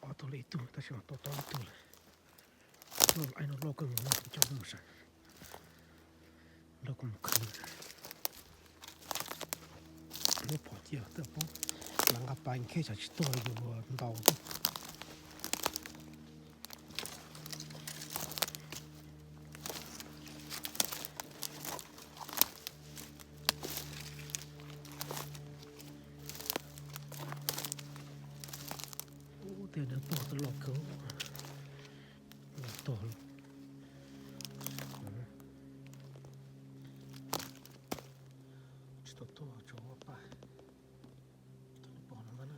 挖到了一度，但是我到一度了，按照老根我叫这么深，老根可以，我跑街这不，那个板开下去到了一个道路。在那抱着老狗，到了，知道多少找我爸，到了抱了嘛呢？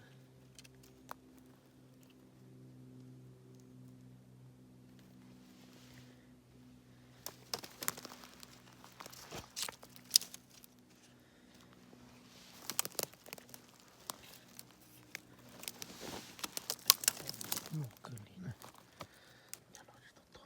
老狗里呢？这老知道多。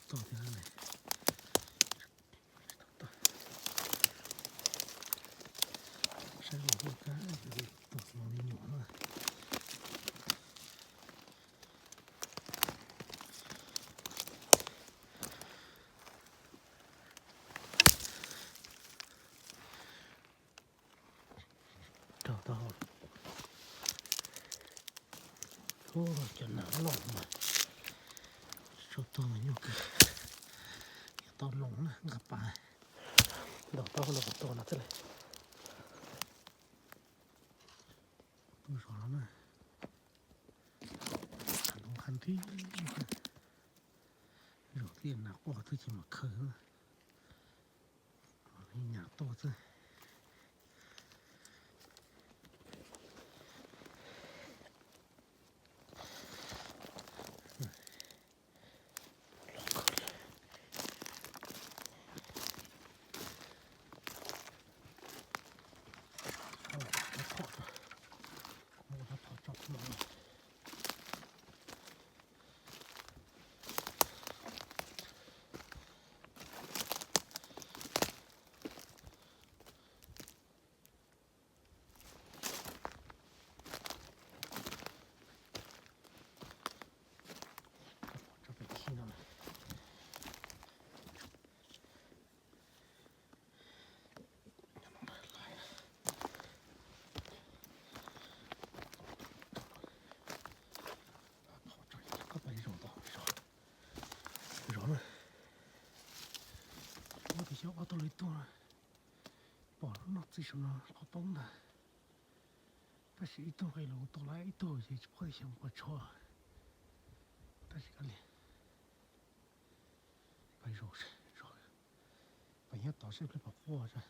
到底是哪？山里头干就是到处往里扭了。找到了。哦，就那龙嘛，找到了牛哥，也到龙了，我爸，找到了，我到了这里，多少了呢？看东看西，肉店那瓜子就么坑了，人家刀子。小挖到了一多了，保了那最什么好懂的，但是一多回来我到来一多也就不想我错，但是个脸，把肉吃肉，把人倒是不把活着，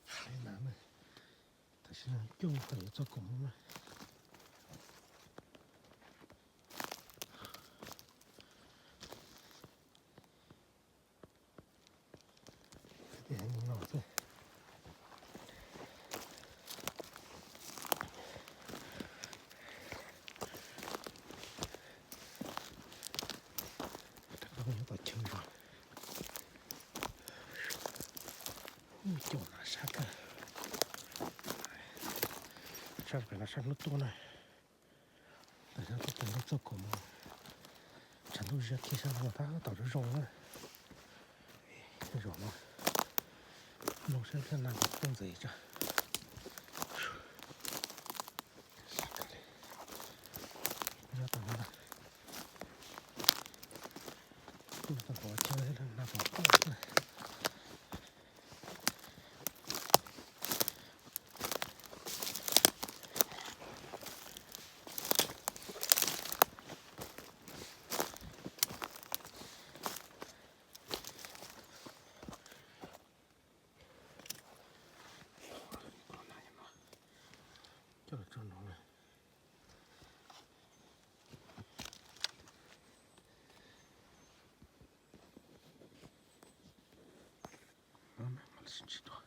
海南嘛，但是用回做工嘛。就那啥个，这边那啥那多呢，但是都等着做工嘛，全都是贴上我它导致肉了，肉了，弄身上那个缝子一着，啥个嘞？不要等了，肚子好起来了，那把肚子。这种。